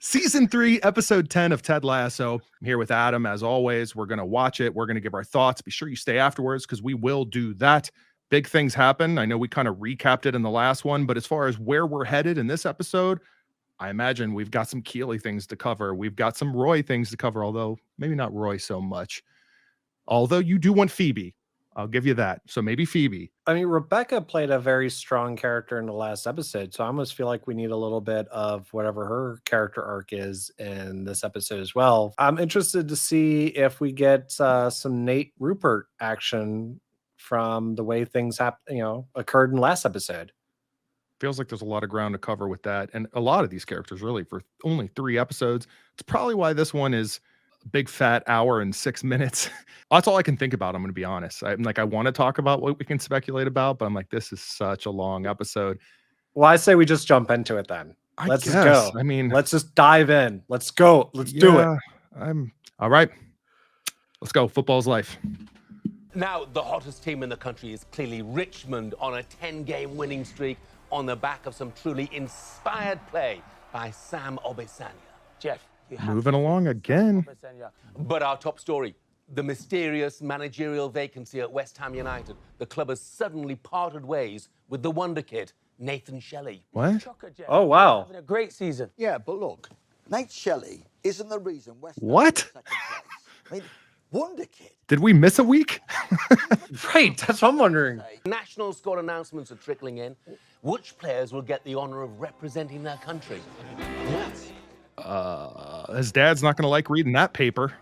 Season 3, episode 10 of Ted Lasso. I'm here with Adam. As always, we're going to watch it. We're going to give our thoughts. Be sure you stay afterwards because we will do that. Big things happen. I know we kind of recapped it in the last one, but as far as where we're headed in this episode, I imagine we've got some Keeley things to cover. We've got some Roy things to cover, although maybe not Roy so much. Although you do want Phoebe. I'll give you that. So maybe Phoebe. I mean, Rebecca played a very strong character in the last episode, so I almost feel like we need a little bit of whatever her character arc is in this episode as well. I'm interested to see if we get some Nate Rupert action from the way things occurred in last episode. Feels like there's a lot of ground to cover with that, and a lot of these characters really for only 3 episodes. It's probably why this one is a big fat hour and 6 minutes. That's all I can think about. I'm going to be honest. I want to talk about what we can speculate about, but I'm like, this is such a long episode. Well, I say we just jump into it then. Let's just go. I mean, let's just dive in. Let's go. Let's do it. I'm all right. Let's go. Football's life. Now, the hottest team in the country is clearly Richmond on a 10-game winning streak on the back of some truly inspired play by Sam Obisanya. Jeff, moving along again. But our top story, the mysterious managerial vacancy at West Ham United. The club has suddenly parted ways with the wonder kid, Nathan Shelley. What? Oh, wow. Having a great season. Yeah, but look, Nate Shelley isn't the reason West Ham What? is second place. I mean, wonder kid. Did we miss a week? Right, that's what I'm wondering. National squad announcements are trickling in. Which players will get the honor of representing their country? Yes. His dad's not going to like reading that paper.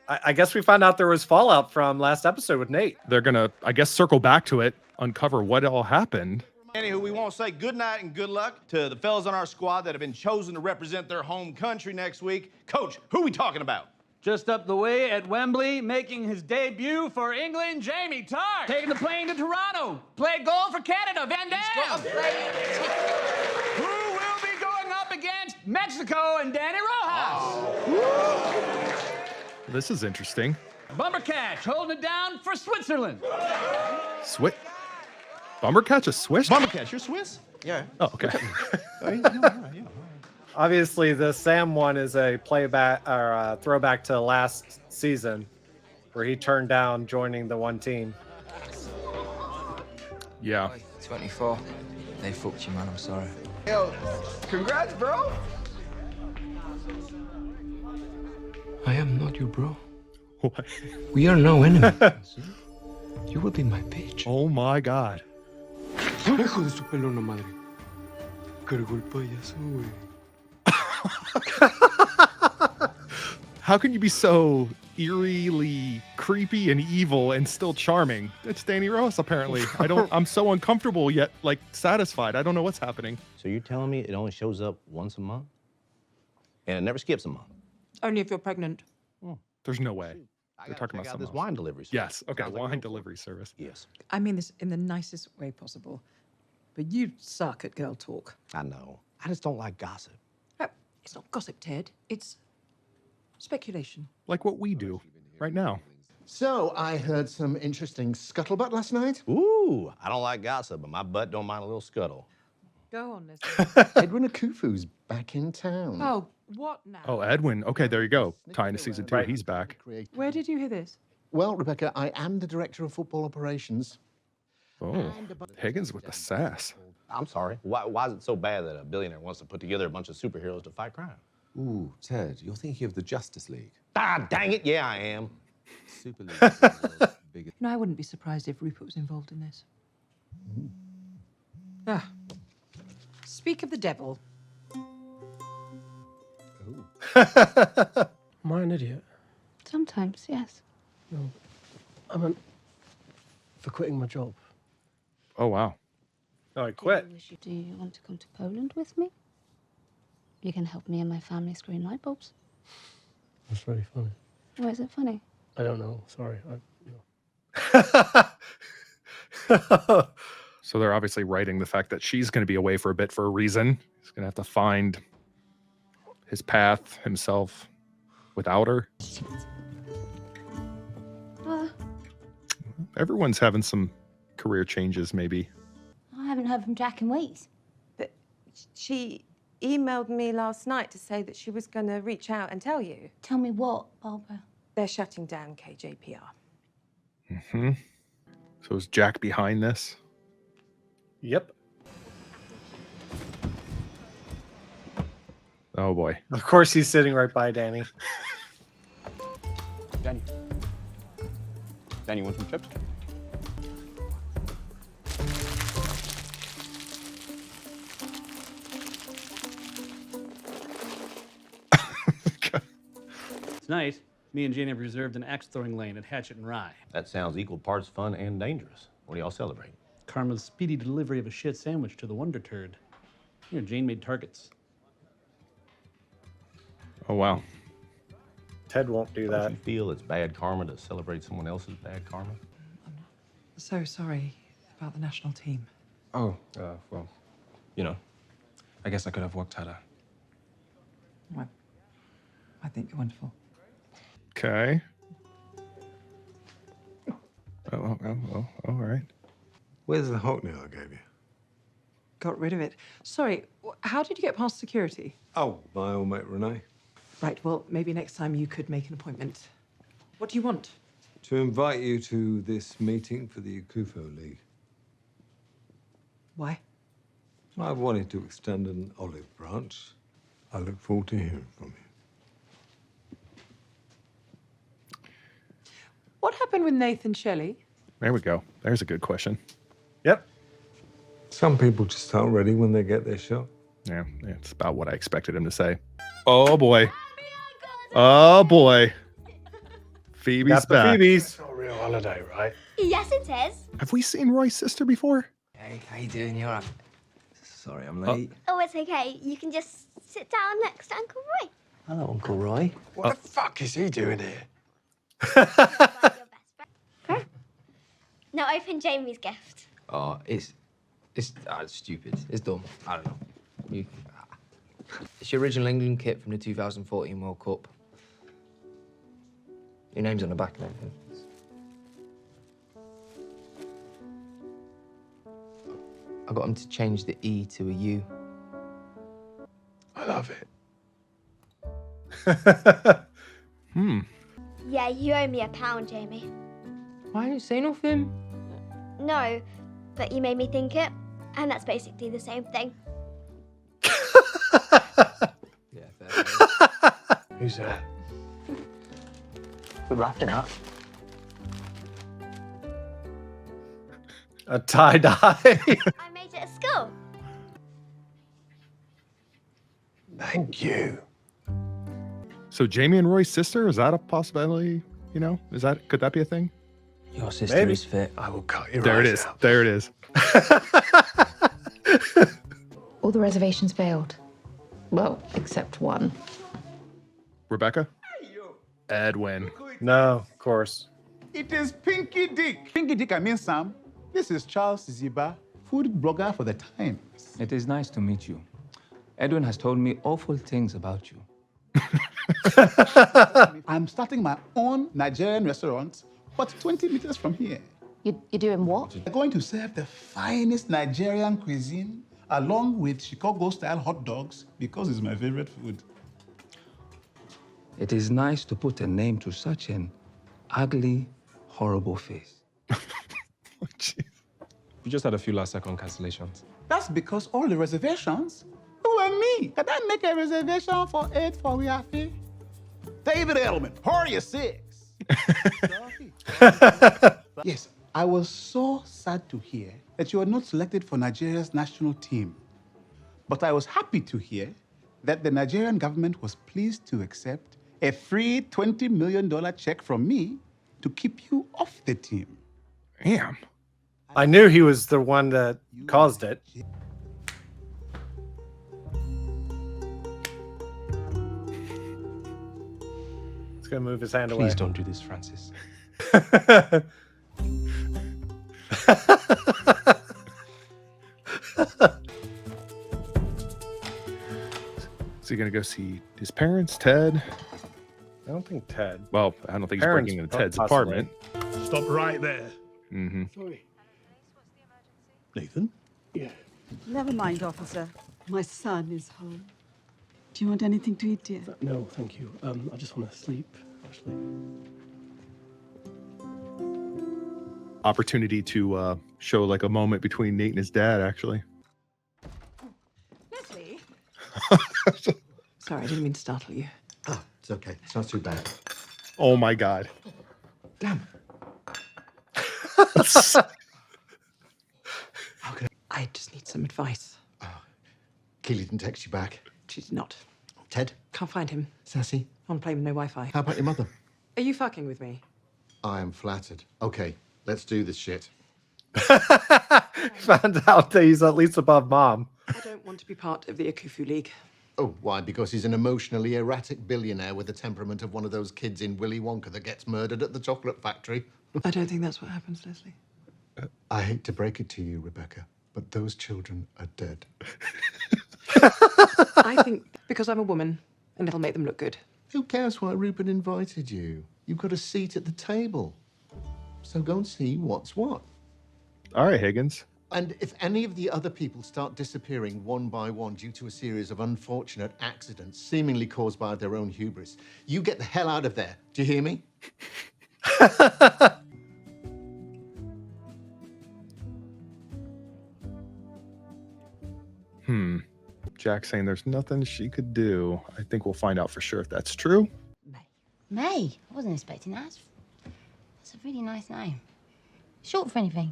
I guess we found out there was fallout from last episode with Nate. They're going to, I guess, circle back to it, uncover what all happened. Anywho, we want to say good night and good luck to the fellas on our squad that have been chosen to represent their home country next week. Coach, who are we talking about? Just up the way at Wembley, making his debut for England, Jamie Tartt. Taking the plane to Toronto. Played goal for Canada, Van Dam. Who will be going up against Mexico and Dani Rojas. This is interesting. Bumper catch, holding it down for Switzerland. Bumper catch a Swiss? Bumper catch, you're Swiss? Yeah. Oh, okay. Obviously, the Sam one is a playback or a throwback to last season, where he turned down joining the one team. Yeah. 24. They fucked you, man. I'm sorry. Yo, congrats, bro. I am not your bro. What? We are no enemies. You will be my bitch. Oh my God. Hijo de su pelona madre. Cargó el payaso, güey. How can you be so eerily creepy and evil and still charming? It's Dani Rojas, apparently. I'm so uncomfortable yet like satisfied. I don't know what's happening. So you're telling me it only shows up once a month? And it never skips a month? Only if you're pregnant. There's no way. They're talking about this something wine delivery service. Yes. Okay. Sounds like Wine a- delivery service. Yes, I mean this in the nicest way possible. But you suck at girl talk. I know. I just don't like gossip. It's not gossip, Ted. It's speculation. Like what we do right now. So, I heard some interesting scuttlebutt last night. Ooh, I don't like gossip, but my butt don't mind a little scuttle. Go on, Liz. Edwin Akufu's back in town. Oh, what now? Oh, Edwin. Okay, there you go. Tying to season 2. Right. He's back. Where did you hear this? Well, Rebecca, I am the director of football operations. Oh, Higgins with the sass. I'm sorry. Why is it so bad that a billionaire wants to put together a bunch of superheroes to fight crime? Ooh, Ted, you're thinking of the Justice League. Ah, dang it, yeah, I am. Super League. Is the world's biggest. No, I wouldn't be surprised if Rupert was involved in this. Ah. Speak of the devil. Am I an idiot? Sometimes, yes. No. I meant for quitting my job. Oh, wow. Oh, I quit. Do you want to come to Poland with me? You can help me and my family screen light bulbs. That's very funny. Why is it funny? I don't know. Sorry. So they're obviously writing the fact that she's going to be away for a bit for a reason. He's going to have to find his path himself without her. Everyone's having some career changes, maybe. I haven't heard from Jack in weeks. But she emailed me last night to say that she was going to reach out and tell you. Tell me what, Barbara? They're shutting down KJPR. Mm-hmm. So is Jack behind this? Yep. Oh boy. Of course, he's sitting right by Dani. Dani. Dani, want some chips? Tonight, me and Jane have reserved an axe-throwing lane at Hatchet and Rye. That sounds equal parts fun and dangerous. What do y'all celebrate? Karma's speedy delivery of a shit sandwich to the Wonder Turd. Here, Jane made targets. Oh wow. Ted won't do Don't that. you feel it's bad karma to celebrate someone else's bad karma? So sorry about the national team. Oh, well, you know, I guess I could have worked harder. Well, I think you're wonderful. Okay. Oh, all right. Where's the hot nail I gave you? Got rid of it. Sorry, how did you get past security? Oh, my old mate Renee. Right, well, maybe next time you could make an appointment. What do you want? To invite you to this meeting for the Akufo League. Why? I wanted to extend an olive branch. I look forward to hearing from you. What happened with Nathan Shelley? There we go. There's a good question. Yep. Some people just aren't ready when they get their shot. Yeah, it's about what I expected him to say. Oh boy. Oh boy. Phoebe's That's the back. Phoebe's. It's not a real holiday, right? Yes, it is. Have we seen Roy's sister before? Hey, how you doing? You all right? Sorry, I'm late. Oh, it's okay. You can just sit down next to Uncle Roy. Hello, Uncle Roy. What the fuck is he doing here? Now open Jamie's gift. Oh, it's stupid. It's dumb. I don't know. It's your original England kit from the 2014 World Cup. Your name's on the back and everything. I got him to change the E to a U. I love it. Yeah, you owe me £1, Jamie. Why didn't you say nothing? No, but you made me think it, and that's basically the same thing. Yeah, fair. Who's that? We're wrapping up. A tie-dye. I made it at school. Thank you. So Jamie and Roy's sister, is that a possibility? You know, could that be a thing? Your sister Maybe. is fit. I will cut your There it eyes is. out. There it is. All the reservations failed. Well, except one. Rebecca? Edwin. No, of course. It is Pinky Dick. Pinky Dick, I mean Sam. This is Charles Ziba, food blogger for the Times. It is nice to meet you. Edwin has told me awful things about you. I'm starting my own Nigerian restaurant, but 20 meters from here. You're doing what? We're going to serve the finest Nigerian cuisine along with Chicago-style hot dogs because it's my favorite food. It is nice to put a name to such an ugly, horrible face. We just had a few last-second cancellations. That's because all the reservations were me. Can I make a reservation for 8 for Wiafi? David Edelman, Hurry 6. Yes, I was so sad to hear that you were not selected for Nigeria's national team. But I was happy to hear that the Nigerian government was pleased to accept a free $20 million check from me to keep you off the team. Damn. I knew he was the one that caused it. He's gonna move his hand away. Please don't do this, Francis. Is he gonna go see his parents, Ted? I don't think Ted. Well, I don't think Parents, he's breaking into Ted's possibly. apartment. Stop right there. Mm-hmm. Sorry. Nathan? Never mind, officer. My son is home. Do you want anything to eat, dear? No, thank you. I just want to sleep, actually. Opportunity to show like a moment between Nate and his dad, actually. Leslie? Sorry, I didn't mean to startle you. Oh, it's okay. It's not too bad. Oh my God. Damn. I just need some advice. Keeley didn't text you back. She did not. Ted? Can't find him. Sassy? On plane with no Wi-Fi. How about your mother? Are you fucking with me? I am flattered. Okay, let's do this shit. Found out that he's at least above mom. I don't want to be part of the Akufu League. Oh, why? Because he's an emotionally erratic billionaire with the temperament of one of those kids in Willy Wonka that gets murdered at the chocolate factory. I don't think that's what happens, Leslie. I hate to break it to you, Rebecca, but those children are dead. I think because I'm a woman, and it'll make them look good. Who cares why Rupert invited you? You've got a seat at the table. So go and see what's what. All right, Higgins. And if any of the other people start disappearing one by one due to a series of unfortunate accidents seemingly caused by their own hubris, you get the hell out of there. Do you hear me? Jack's saying there's nothing she could do. I think we'll find out for sure if that's true. May? I wasn't expecting that. That's a really nice name. Short for anything?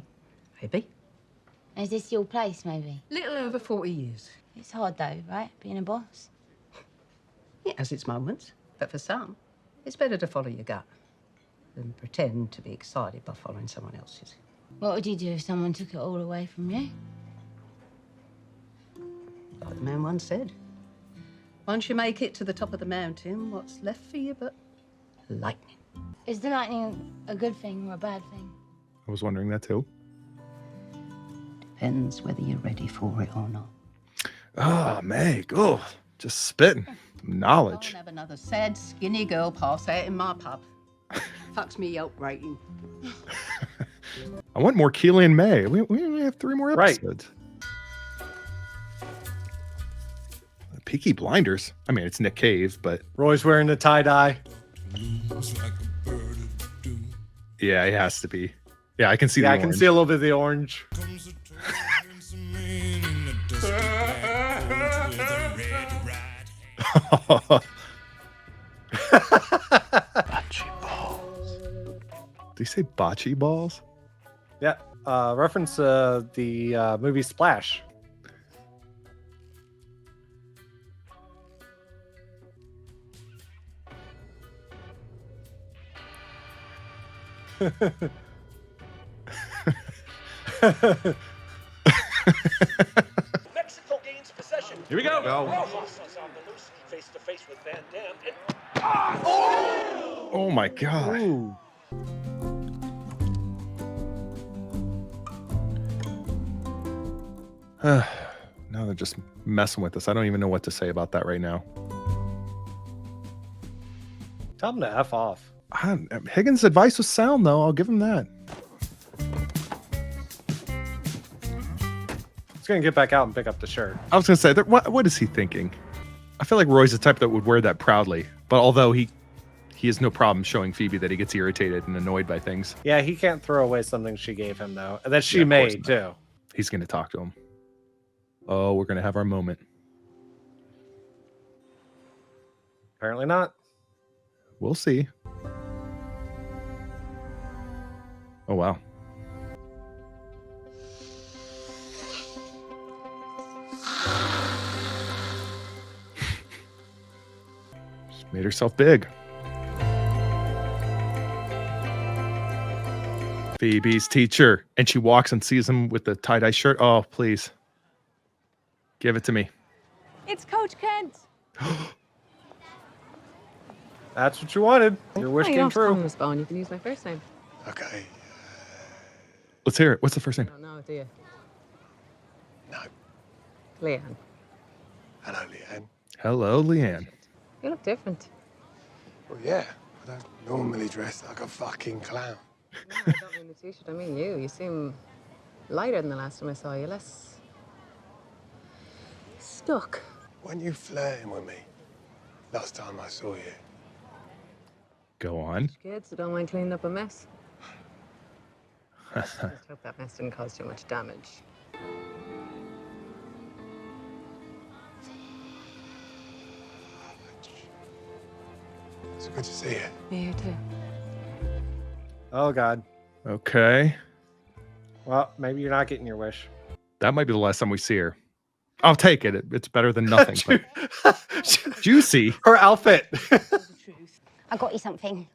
Maybe. Is this your place, maybe? Little over 40 years. It's hard, though, right? Being a boss? It has its moments, but for some, it's better to follow your gut than pretend to be excited by following someone else's. What would you do if someone took it all away from you? Like the man once said, once you make it to the top of the mountain, what's left for you but lightning? Is the lightning a good thing or a bad thing? I was wondering that too. Depends whether you're ready for it or not. Oh, Meg. Oh, just spitting. Knowledge. Can't have another sad, skinny girl pass out in my pub. Fucks me yelp rating. I want more Keeley and May. We only have 3 more episodes. Peaky Blinders. I mean, it's Nick Cave, but Roy's wearing the tie-dye. yeah, it has to be. Yeah, I can see. Yeah, the I can orange. see a little bit of the orange. Bocce balls. Did he say bocce balls? Yeah, reference the movie Splash. Mexico gains possession. Here we go. Rojas is on the loose, face to face with Van Dam. Oh my God. Ooh. Now they're just messing with us. I don't even know what to say about that right now. Tell him to F off. Higgins' advice was sound, though. I'll give him that. He's gonna get back out and pick up the shirt. I was gonna say, what is he thinking? I feel like Roy's the type that would wear that proudly. But although he has no problem showing Phoebe that he gets irritated and annoyed by things. Yeah, he can't throw away something she gave him though, that she Yeah, of course made not. too. He's gonna talk to him. Oh, we're gonna have our moment. Apparently not. We'll see. Oh wow. She's made herself big. Phoebe's teacher. And she walks and sees him with the tie-dye shirt. Oh, please. Give it to me. It's Coach Kent. That's what you wanted. Your wish came true. You can use my first name. Okay. Let's hear it. What's the first name? I don't know, do you? No. Leanne. Hello, Leanne. Hello, Leanne. You look different. Well, yeah. I don't normally dress like a fucking clown. No, I don't mean the t-shirt. I mean you. You seem lighter than the last time I saw you. Less stuck. When you flirting with me, last time I saw you. Go on. Scared, so don't mind cleaning up a mess. Just hope that mess didn't cause too much damage. It's good to see you. Me too. Oh, God. Okay. Well, maybe you're not getting your wish. That might be the last time we see her. I'll take it. It's better than nothing. but juicy. Her outfit. I got you something.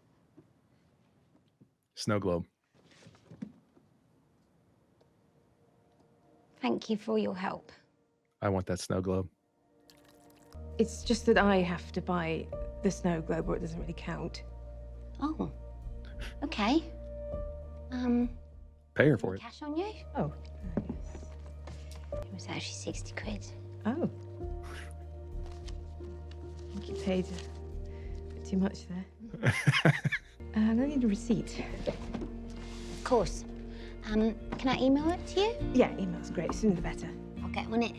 Snow globe. Thank you for your help. I want that snow globe. It's just that I have to buy the snow globe or it doesn't really count. Oh, okay. Pay her for it. Cash on you? Oh. It was actually 60 quid. Oh. I think you paid a bit too much there. I need a receipt. Of course. Can I email it to you? Yeah, email's great. The sooner the better. I'll get on it.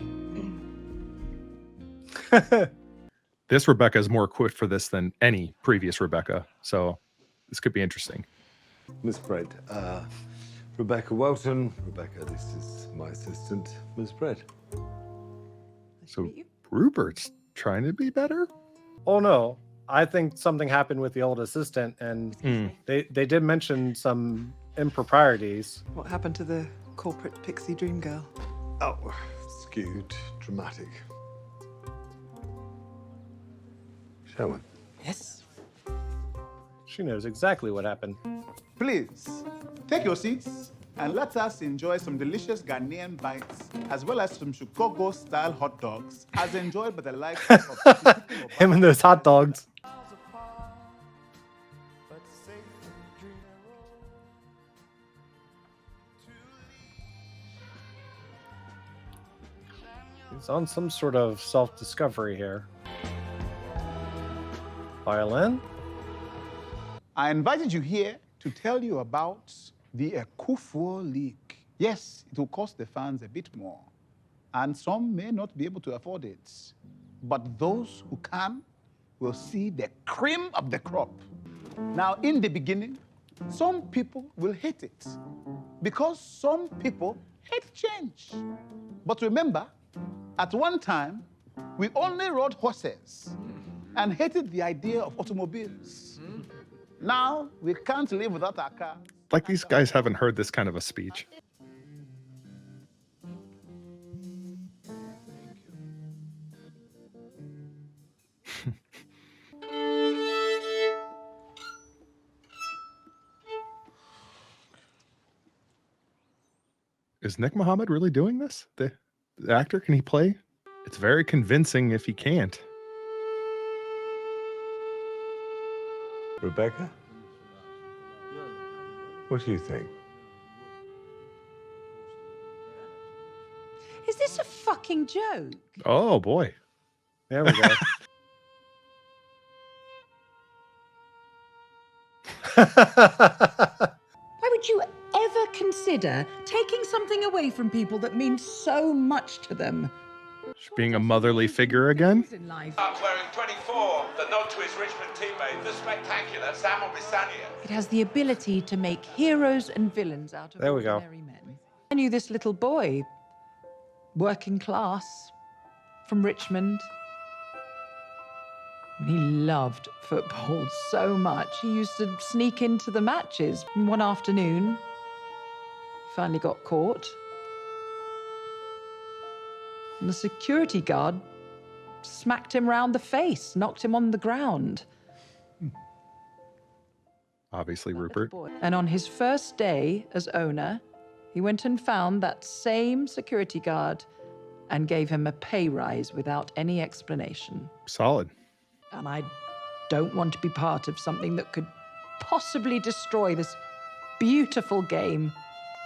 This Rebecca is more equipped for this than any previous Rebecca. So this could be interesting. Miss Brett, Rebecca Welton. Rebecca, this is my assistant, Miss Brett. So Rupert's trying to be better? Oh, no. I think something happened with the old assistant, and they did mention some improprieties. What happened to the corporate pixie dream girl? Oh, skewed, dramatic. Sharon. Yes. She knows exactly what happened. Please, take your seats and let us enjoy some delicious Ghanaian bites, as well as some Chicago-style hot dogs, as enjoyed by the likes of Him and those hot dogs. He's on some sort of self-discovery here. Violin? I invited you here to tell you about the Ekufuor League. Yes, it will cost the fans a bit more, and some may not be able to afford it. But those who can will see the cream of the crop. Now, in the beginning, some people will hate it because some people hate change. But remember, at one time, we only rode horses and hated the idea of automobiles. Now, we can't live without our car. Like these guys haven't heard this kind of a speech. Is Nick Mohammed really doing this? The actor, can he play? It's very convincing if he can't. Rebecca? What do you think? Is this a fucking joke? Oh boy. There we go. Why would you ever consider taking something away from people that means so much to them? Being a motherly figure again? In life. Wearing 24, the nod to his Richmond teammate, the spectacular Sam Obisanya. It has the ability to make heroes and villains out of There we go. ordinary men. I knew this little boy, working class, from Richmond. He loved football so much. He used to sneak into the matches. And one afternoon, he finally got caught. And the security guard smacked him round the face, knocked him on the ground. Obviously, Rupert. And on his first day as owner, he went and found that same security guard and gave him a pay rise without any explanation. Solid. And I don't want to be part of something that could possibly destroy this beautiful game,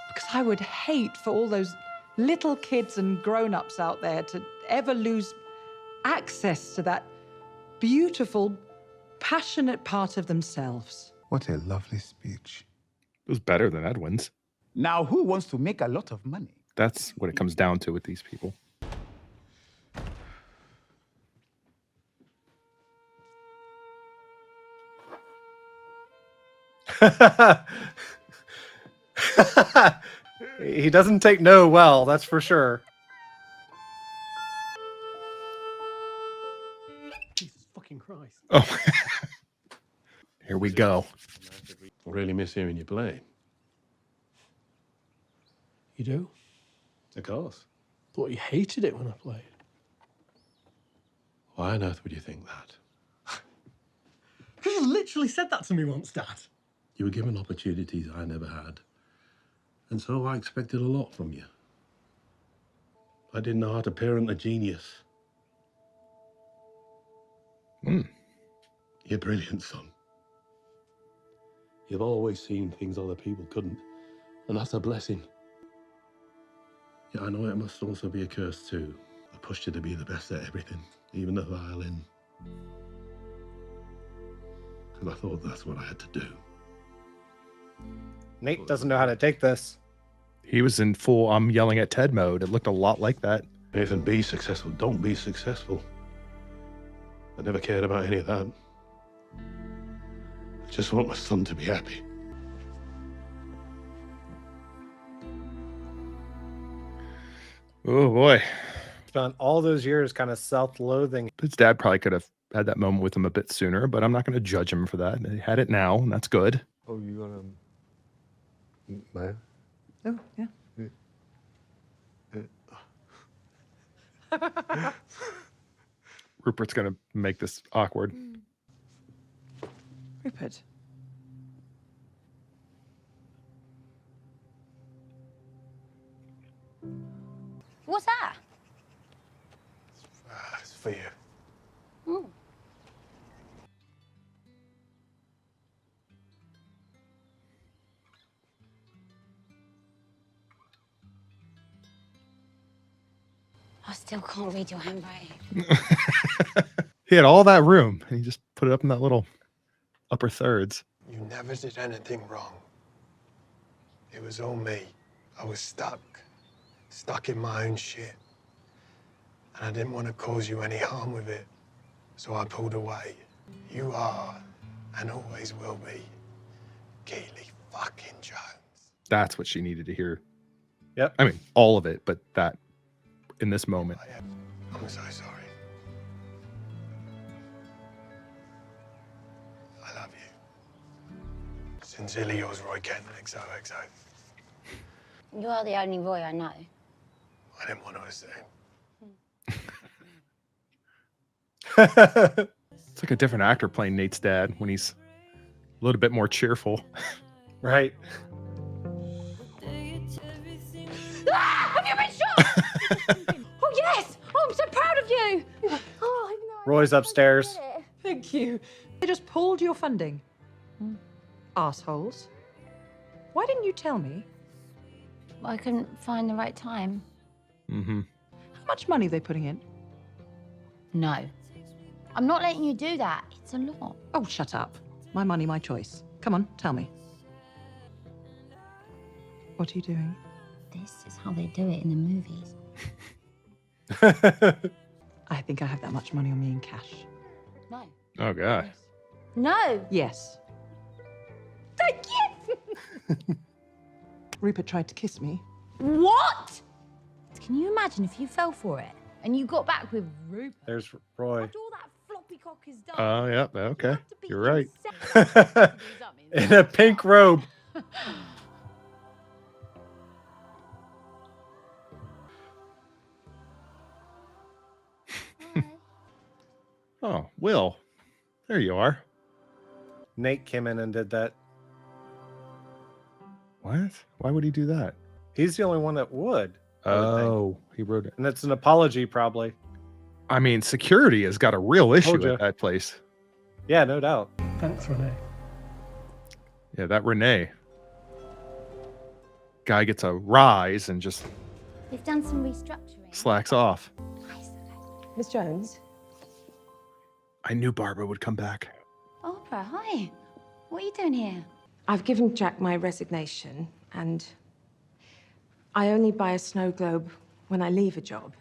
because I would hate for all those little kids and grown-ups out there to ever lose access to that beautiful, passionate part of themselves. What a lovely speech. It was better than Edwin's. Now, who wants to make a lot of money? That's what it comes down to with these people. He doesn't take no well, that's for sure. Jesus fucking Christ. Oh, here we go. I really miss hearing you play. You do? Of course. Thought you hated it when I played. Why on earth would you think that? Because you literally said that to me once, Dad. You were given opportunities I never had. And so I expected a lot from you. I didn't know how to parent a genius. You're brilliant, son. You've always seen things other people couldn't, and that's a blessing. Yeah, I know it must also be a curse too. I pushed you to be the best at everything, even the violin. Because I thought that's what I had to do. Nate doesn't know how to take this. He was in full I'm yelling at Ted mode. It looked a lot like that. Nathan, be successful. Don't be successful. I never cared about any of that. I just want my son to be happy. Oh boy. Spent all those years kind of self-loathing. His dad probably could have had that moment with him a bit sooner, but I'm not going to judge him for that. He had it now, and that's good. Oh, you got mayo? Oh, yeah. Rupert's going to make this awkward. Rupert. What's that? It's for you. Oh. I still can't read your handwriting. He had all that room, and he just put it up in that little upper thirds. You never did anything wrong. It was all me. I was stuck in my own shit. And I didn't want to cause you any harm with it, so I pulled away. You are, and always will be, Keeley fucking Jones. That's what she needed to hear. Yep. I mean, all of it, but that in this moment. I'm so sorry. I love you. Sincerely yours, Roy Kent, XOXO. You are the only Roy I know. I didn't want to assume. It's like a different actor playing Nate's dad when he's a little bit more cheerful. Right. Ah, have you been shot? Oh, yes! Oh, I'm so proud of you! Oh, even though Roy's upstairs. Thank you. They just pulled your funding. Assholes. Why didn't you tell me? I couldn't find the right time. Mm-hmm. How much money are they putting in? No. I'm not letting you do that. It's a lot. Oh, shut up. My money, my choice. Come on, tell me. What are you doing? This is how they do it in the movies. I think I have that much money on me in cash. No. Oh, God. No. Yes. Thank you. Rupert tried to kiss me. What? Can you imagine if you fell for it and you got back with Rupert? There's Roy. After all that floppy cock is done. Oh, yeah. Okay. You're right. In a pink robe. Oh, Will. There you are. Nate came in and did that. What? Why would he do that? He's the only one that would. Oh, he wrote it. And it's an apology, probably. I mean, security has got a real issue Told ya. at that place. Yeah, no doubt. Thanks, Renee. Yeah, that Renee guy gets a rise and just They've done some restructuring. slacks off. Miss Jones? I knew Barbara would come back. Oprah, hi. What are you doing here? I've given Jack my resignation, and I only buy a snow globe when I leave a job.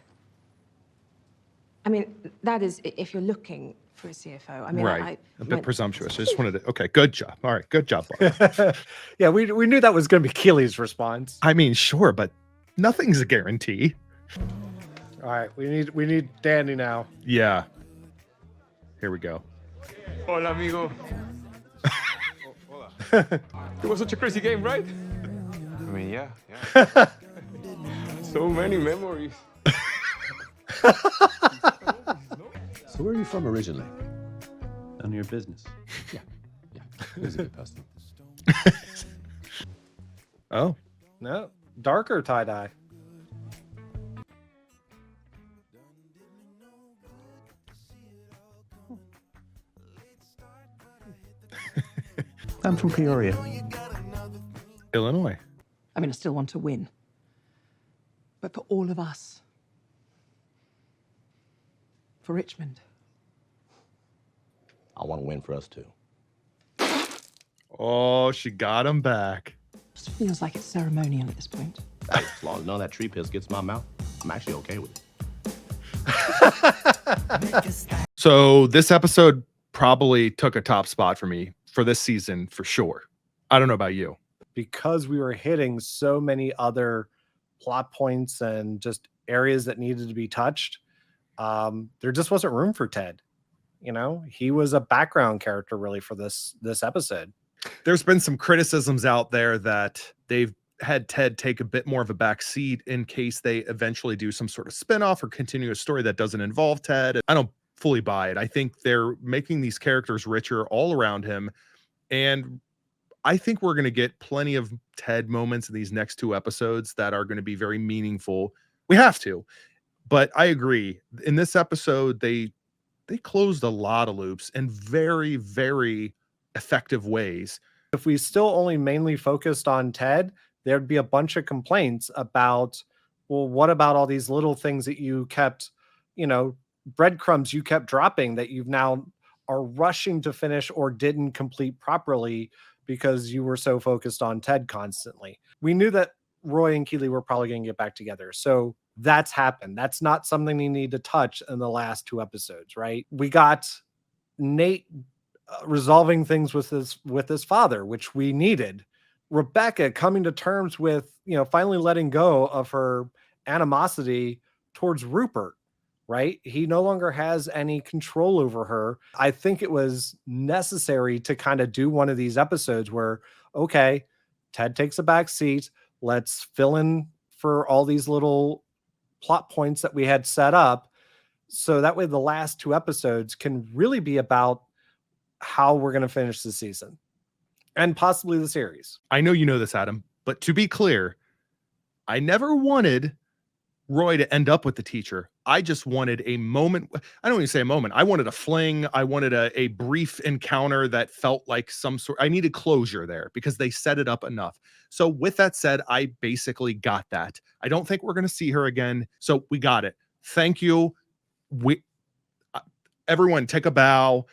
I mean, that is, if you're looking for a CFO. I mean, Right. A bit when- presumptuous. I just wanted to. Okay, good job. All right, good job, Barbara. Yeah, we knew that was going to be Keeley's response. I mean, sure, but nothing's a guarantee. All right, we need Dani now. Yeah. Here we go. Hola, amigo. It was such a crazy game, right? I mean, yeah. So many memories. So where are you from originally? None of your business. Yeah. It was a bit personal. Oh. No, darker tie-dye. I'm from Peoria. Illinois. I mean, I still want to win. But for all of us. For Richmond. I want to win for us too. Oh, she got him back. Just feels like it's ceremonial at this point. Hey, as long as none of that tree piss gets in my mouth, I'm actually okay with it. So this episode probably took a top spot for me for this season for sure. I don't know about you. Because we were hitting so many other plot points and just areas that needed to be touched, there just wasn't room for Ted. You know, he was a background character really for this episode. There's been some criticisms out there that they've had Ted take a bit more of a back seat in case they eventually do some sort of spinoff or continue a story that doesn't involve Ted. I don't fully buy it. I think they're making these characters richer all around him. And I think we're going to get plenty of Ted moments in these next two episodes that are going to be very meaningful. We have to. But I agree. In this episode, they closed a lot of loops in very, very effective ways. If we still only mainly focused on Ted, there'd be a bunch of complaints about, well, what about all these little things that you kept, breadcrumbs you kept dropping that you've now are rushing to finish or didn't complete properly because you were so focused on Ted constantly. We knew that Roy and Keeley were probably going to get back together. So that's happened. That's not something you need to touch in the last two episodes, right? We got Nate resolving things with his father, which we needed. Rebecca coming to terms with, finally letting go of her animosity towards Rupert, right? He no longer has any control over her. I think it was necessary to kind of do one of these episodes where, okay, Ted takes a back seat. Let's fill in for all these little plot points that we had set up. So that way the last two episodes can really be about how we're going to finish the season and possibly the series. I know you know this, Adam, but to be clear, I never wanted Roy to end up with the teacher. I just wanted a moment. I don't even say a moment. I wanted a fling. I wanted a brief encounter that felt like some sort. I needed closure there because they set it up enough. So with that said, I basically got that. I don't think we're going to see her again. So we got it. Thank you. Everyone take a bow.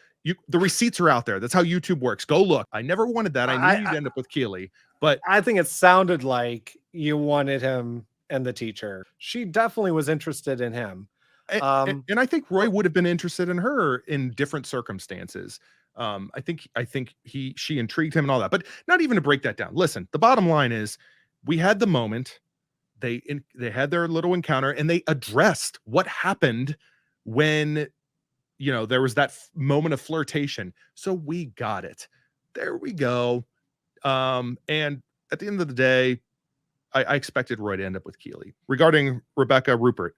The receipts are out there. That's how YouTube works. Go look. I never wanted that. I knew you'd end up with Keeley, but I think it sounded like you wanted him and the teacher. She definitely was interested in him. And I think Roy would have been interested in her in different circumstances. I think she intrigued him and all that, but not even to break that down. Listen, the bottom line is we had the moment. They had their little encounter and they addressed what happened when there was that moment of flirtation. So we got it. There we go. And at the end of the day, I expected Roy to end up with Keeley. Regarding Rebecca, Rupert,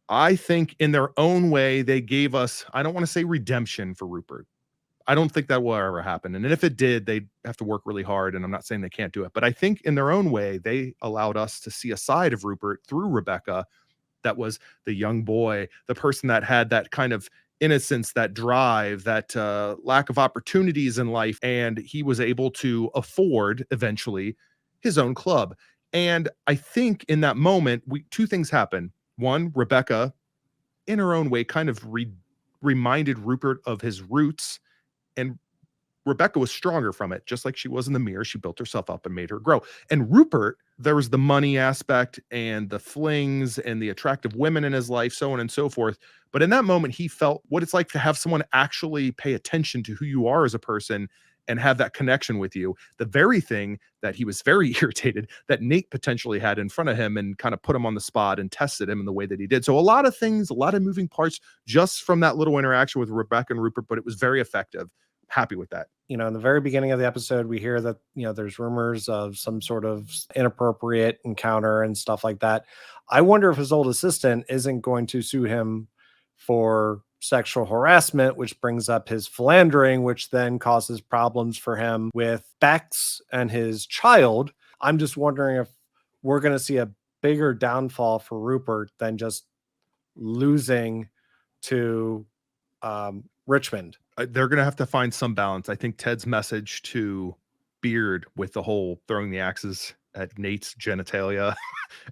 I think in their own way, they gave us, I don't want to say redemption for Rupert. I don't think that will ever happen. And if it did, they'd have to work really hard. And I'm not saying they can't do it, but I think in their own way, they allowed us to see a side of Rupert through Rebecca that was the young boy, the person that had that kind of innocence, that drive, that lack of opportunities in life. And he was able to afford eventually his own club. And I think in that moment, two things happened. One, Rebecca, in her own way, kind of reminded Rupert of his roots. And Rebecca was stronger from it, just like she was in the mirror. She built herself up and made her grow. And Rupert, there was the money aspect and the flings and the attractive women in his life, so on and so forth. But in that moment, he felt what it's like to have someone actually pay attention to who you are as a person and have that connection with you. The very thing that he was very irritated that Nate potentially had in front of him and kind of put him on the spot and tested him in the way that he did. So a lot of things, a lot of moving parts just from that little interaction with Rebecca and Rupert, but it was very effective. Happy with that. You know, in the very beginning of the episode, we hear that, you know, there's rumors of some sort of inappropriate encounter and stuff like that. I wonder if his old assistant isn't going to sue him for sexual harassment, which brings up his philandering, which then causes problems for him with Bex and his child. I'm just wondering if we're going to see a bigger downfall for Rupert than just losing to Richmond. They're going to have to find some balance. I think Ted's message to Beard with the whole throwing the axes at Nate's genitalia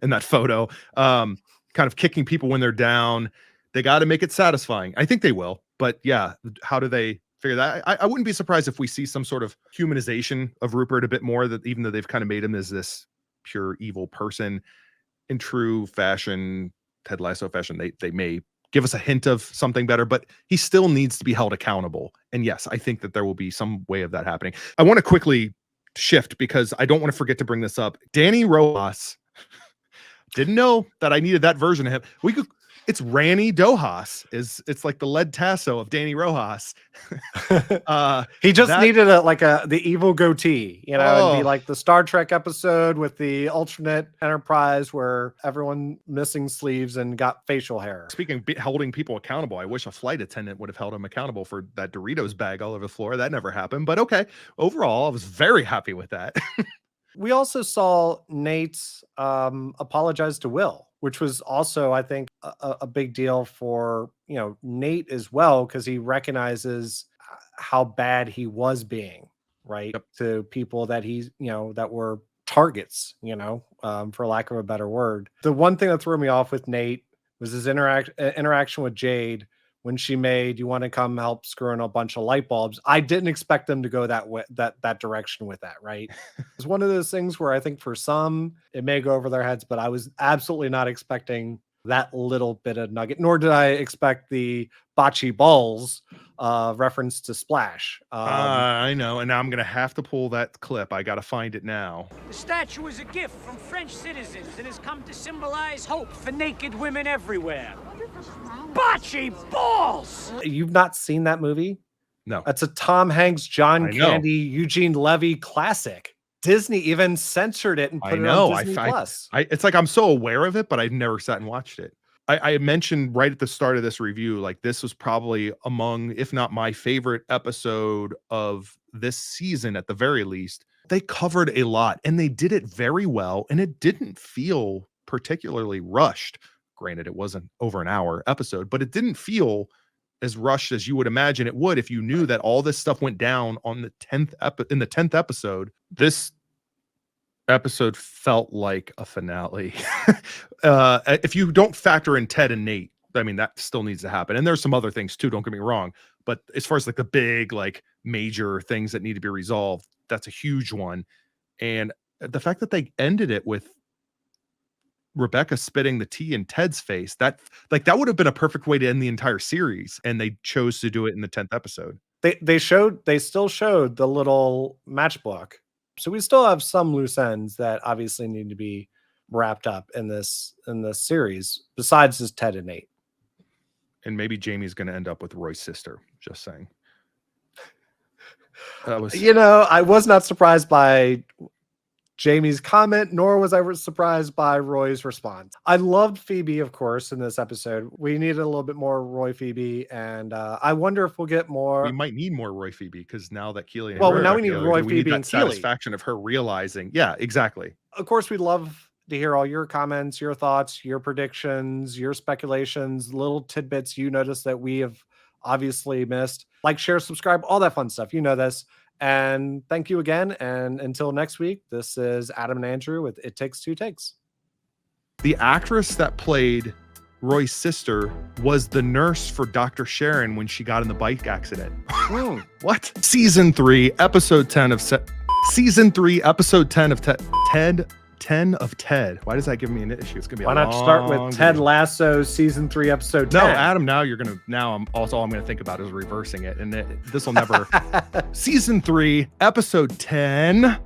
in that photo, kind of kicking people when they're down. They got to make it satisfying. I think they will. But yeah, how do they figure that? I wouldn't be surprised if we see some sort of humanization of Rupert a bit more, that even though they've kind of made him as this pure evil person in true fashion, Ted Lasso fashion, they may give us a hint of something better, but he still needs to be held accountable. And yes, I think that there will be some way of that happening. I want to quickly shift because I don't want to forget to bring this up. Dani Rojas, didn't know that I needed that version of him. It's Rani Dojas. It's like the lead tasso of Dani Rojas. He just needed the evil goatee, you know, and be like the Star Trek episode with the alternate Enterprise where everyone missing sleeves and got facial hair. Speaking of holding people accountable, I wish a flight attendant would have held him accountable for that Doritos bag all over the floor. That never happened, but okay. Overall, I was very happy with that. We also saw Nate apologize to Will, which was also, I think, a big deal for, you know, Nate as well, because he recognizes how bad he was being, right? Yep. To people that he's, you know, that were targets, you know, for lack of a better word. The one thing that threw me off with Nate was his interaction with Jade when she made, "You want to come help screw in a bunch of light bulbs." I didn't expect them to go that way, that direction with that, right? It's one of those things where I think for some it may go over their heads, but I was absolutely not expecting that little bit of nugget, nor did I expect the bocce balls reference to Splash. I know, and now I'm gonna have to pull that clip. I gotta find it now. The statue is a gift from French citizens and has come to symbolize hope for naked women everywhere. Bocce balls! You've not seen that movie? No. That's a Tom Hanks, John Candy, Eugene Levy classic. Disney even censored it and put it on Disney Plus. It's like I'm so aware of it, but I've never sat and watched it. I mentioned right at the start of this review, like this was probably among, if not my favorite episode of this season at the very least. They covered a lot and they did it very well, and it didn't feel particularly rushed. Granted, it wasn't over an hour episode, but it didn't feel as rushed as you would imagine it would if you knew that all this stuff went down on the 10th episode. This episode felt like a finale. If you don't factor in Ted and Nate, I mean, that still needs to happen. And there's some other things too, don't get me wrong. But as far as like the big, like major things that need to be resolved, that's a huge one. And the fact that they ended it with Rebecca spitting the tea in Ted's face, that would have been a perfect way to end the entire series, and they chose to do it in the 10th episode. They still showed the little matchbook, so we still have some loose ends that obviously need to be wrapped up in this series, besides just Ted and Nate. And maybe Jamie's going to end up with Roy's sister. Just saying. That was, you know, I was not surprised by Jamie's comment, nor was I surprised by Roy's response. I loved Phoebe, of course, in this episode. We needed a little bit more Roy Phoebe, and I wonder if we'll get more. We might need more Roy Phoebe because now that Keeley, now we need Roy Phoebe and Keeley. Satisfaction of her realizing, yeah, exactly. Of course, we'd love to hear all your comments, your thoughts, your predictions, your speculations, little tidbits you notice that we have obviously missed. Like, share, subscribe, all that fun stuff. You know this. And thank you again. And until next week, this is Adam and Andrew with It Takes Two Takes. The actress that played Roy's sister was the nurse for Dr. Sharon when she got in the bike accident. What? Season 3, episode 10 of Season 3, episode 10 of Ted 10 of Ted. Why does that give me an issue? It's gonna be Why not start with Ted Lasso season 3 episode 10? No, Adam, now I'm all I'm gonna think about is reversing it, and this will never. Season 3, episode 10.